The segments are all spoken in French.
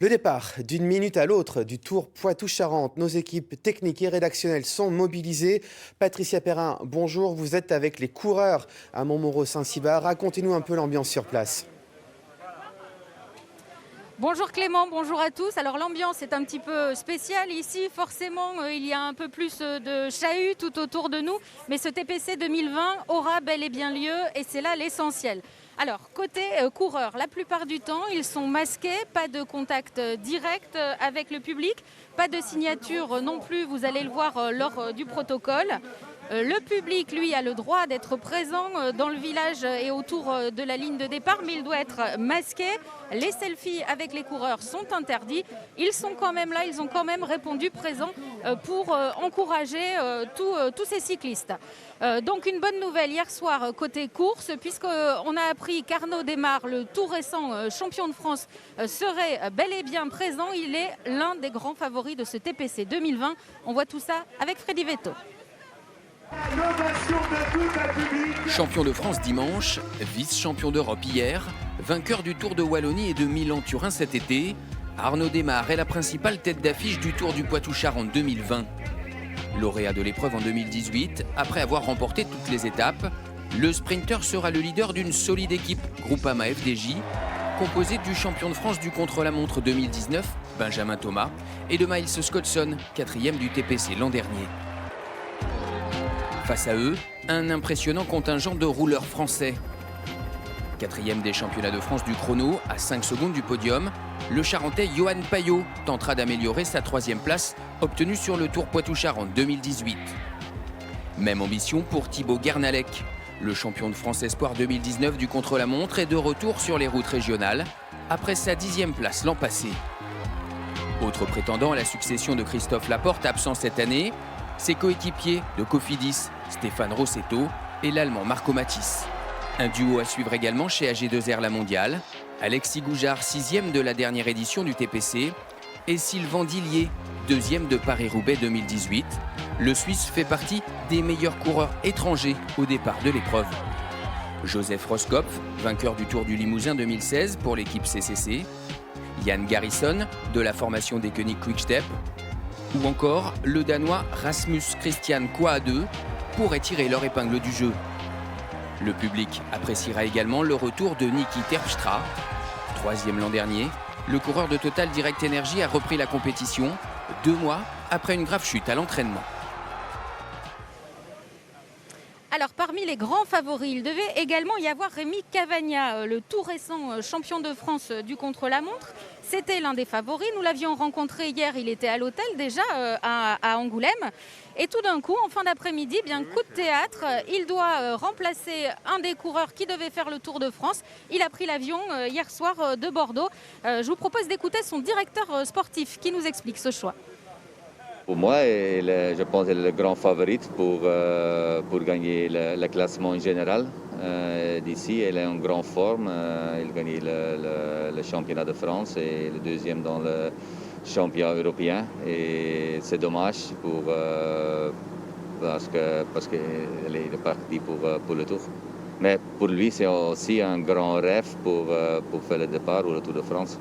Le départ d'une minute à l'autre du Tour Poitou-Charentes. Nos équipes techniques et rédactionnelles sont mobilisées. Patricia Perrin, bonjour. Vous êtes avec les coureurs à Montmoreau-Saint-Cybar. Racontez-nous un peu l'ambiance sur place. Bonjour Clément, bonjour à tous. Alors l'ambiance est un petit peu spéciale ici. Forcément, il y a un peu plus de chahut tout autour de nous. Mais ce TPC 2020 aura bel et bien lieu et c'est là l'essentiel. Alors, côté coureurs, la plupart du temps, ils sont masqués, pas de contact direct avec le public, pas de signature non plus, vous allez le voir lors du protocole. Le public, lui, a le droit d'être présent dans le village et autour de la ligne de départ, mais il doit être masqué. Les selfies avec les coureurs sont interdits. Ils sont quand même là, ils ont quand même répondu présent pour encourager tous ces cyclistes. Donc une bonne nouvelle hier soir côté course, puisqu'on a appris qu'Arnaud Desmar, le tout récent champion de France, serait bel et bien présent. Il est l'un des grands favoris de ce TPC 2020. On voit tout ça avec Freddy Vetto. Champion de France dimanche, vice-champion d'Europe hier, vainqueur du Tour de Wallonie et de Milan-Turin cet été, Arnaud Desmar est la principale tête d'affiche du Tour du Poitou-Charentes 2020. Lauréat de l'épreuve en 2018, après avoir remporté toutes les étapes, le sprinter sera le leader d'une solide équipe Groupama FDJ, composée du champion de France du contre-la-montre 2019, Benjamin Thomas, et de Miles Scottson, 4e du TPC l'an dernier. Face à eux, un impressionnant contingent de rouleurs français. 4e des championnats de France du chrono, à 5 secondes du podium, le Charentais Johan Payot tentera d'améliorer sa 3e place obtenue sur le Tour Poitou-Charentes 2018. Même ambition pour Thibaut Guernalec. Le champion de France Espoir 2019 du contre-la-montre est de retour sur les routes régionales, après sa 10e place l'an passé. Autre prétendant à la succession de Christophe Laporte, absent cette année, ses coéquipiers de Cofidis, Stéphane Rossetto et l'Allemand Marco Matisse. Un duo à suivre également chez AG2R La Mondiale, Alexis Goujard, 6e de la dernière édition du TPC, et Sylvain Dillier, 2e de Paris-Roubaix 2018. Le Suisse fait partie des meilleurs coureurs étrangers au départ de l'épreuve. Joseph Roskopf, vainqueur du Tour du Limousin 2016 pour l'équipe CCC, Jan Garrison de la formation des Koenig Quick-Step, ou encore le Danois Rasmus Christian Kouaadeu pourraient tirer leur épingle du jeu. Le public appréciera également le retour de Niki Terpstra. 3e l'an dernier, le coureur de Total Direct Energy a repris la compétition 2 mois après une grave chute à l'entraînement. Alors parmi les grands favoris, il devait également y avoir Rémi Cavagna, le tout récent champion de France du contre-la-montre. C'était l'un des favoris, nous l'avions rencontré hier, il était à l'hôtel déjà à Angoulême. Et tout d'un coup, en fin d'après-midi, bien coup de théâtre, il doit remplacer un des coureurs qui devait faire le Tour de France. Il a pris l'avion hier soir de Bordeaux. Je vous propose d'écouter son directeur sportif qui nous explique ce choix. Pour moi, je pense qu'elle est le grand favorite pour gagner le classement en général. D'ici, elle est en grande forme. Elle a gagné le championnat de France et le 2e dans le championnat européen. Et c'est dommage parce qu'elle est partie pour le Tour. Mais pour lui, c'est aussi un grand rêve pour faire le départ ou le Tour de France.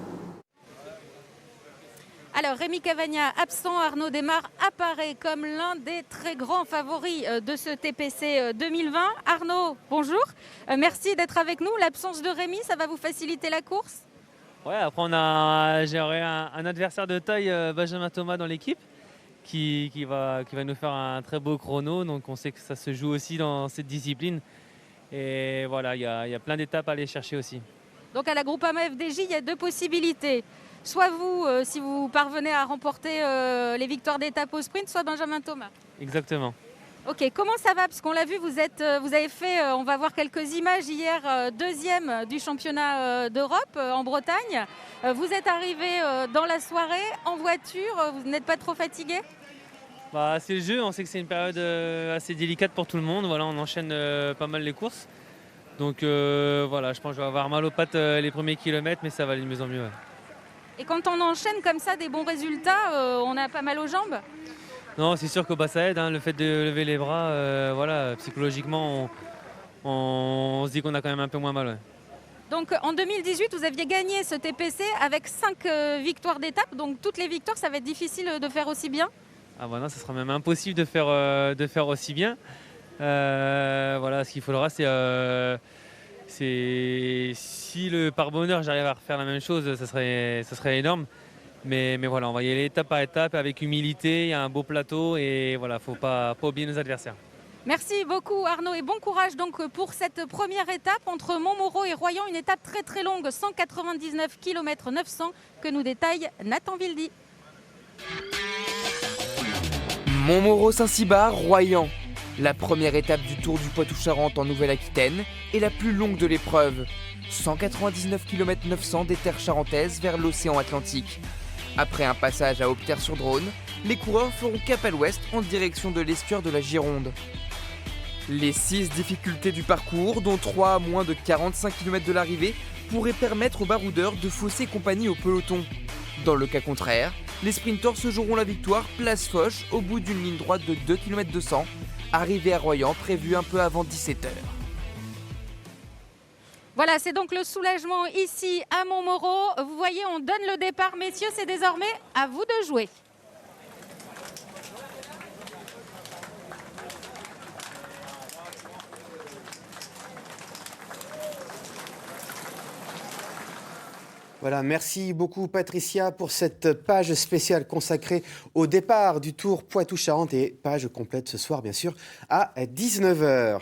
Alors Rémi Cavagna, absent, Arnaud Desmar apparaît comme l'un des très grands favoris de ce TPC 2020. Arnaud, bonjour. Merci d'être avec nous. L'absence de Rémi, ça va vous faciliter la course? Ouais, après j'aurai un adversaire de taille, Benjamin Thomas dans l'équipe, qui va nous faire un très beau chrono. Donc on sait que ça se joue aussi dans cette discipline. Et voilà, il y a plein d'étapes à aller chercher aussi. Donc à la Groupama FDJ, il y a 2 possibilités. Soit vous, si vous parvenez à remporter les victoires d'étape au sprint, soit Benjamin Thomas. Exactement. Ok, comment ça va? Parce qu'on l'a vu, vous avez fait, on va voir quelques images hier, 2e du championnat d'Europe en Bretagne. Vous êtes arrivé dans la soirée en voiture, vous n'êtes pas trop fatigué? C'est le jeu, on sait que c'est une période assez délicate pour tout le monde. Voilà, on enchaîne pas mal les courses. Donc voilà, je pense que je vais avoir mal aux pattes les premiers kilomètres, mais ça va aller de mieux en mieux. Ouais. Et quand on enchaîne comme ça des bons résultats, on a pas mal aux jambes? Non, c'est sûr que ça aide, le fait de lever les bras, voilà, psychologiquement, on se dit qu'on a quand même un peu moins mal. Ouais. Donc en 2018, vous aviez gagné ce TPC avec 5 victoires d'étape. Donc toutes les victoires, ça va être difficile de faire aussi bien. Ah bah non, ça sera même impossible de faire aussi bien. Voilà, ce qu'il faudra, c'est si par bonheur j'arrive à refaire la même chose, ça serait énorme. Mais voilà, on va y aller étape par étape avec humilité. Il y a un beau plateau et voilà, faut pas oublier nos adversaires. Merci beaucoup Arnaud et bon courage donc pour cette première étape entre Montmoreau et Royan, une étape très très longue, 199 km 900 que nous détaille Nathan Wildy. Montmoreau-Saint-Cybar, Royan. La première étape du Tour du Poitou-Charentes en Nouvelle-Aquitaine est la plus longue de l'épreuve. 199 km 900 des terres charentaises vers l'océan Atlantique. Après un passage à Aubeterre-sur-Dronne, les coureurs feront cap à l'ouest en direction de l'estuaire de la Gironde. Les 6 difficultés du parcours, dont 3 à moins de 45 km de l'arrivée, pourraient permettre aux baroudeurs de fausser compagnie au peloton. Dans le cas contraire, les sprinteurs se joueront la victoire place Foch au bout d'une ligne droite de 2 km 200, arrivée à Royan prévue un peu avant 17h. Voilà, c'est donc le soulagement ici à Montmoreau. Vous voyez, on donne le départ. Messieurs, c'est désormais à vous de jouer. Voilà, merci beaucoup Patricia pour cette page spéciale consacrée au départ du Tour Poitou-Charentes et page complète ce soir bien sûr à 19h.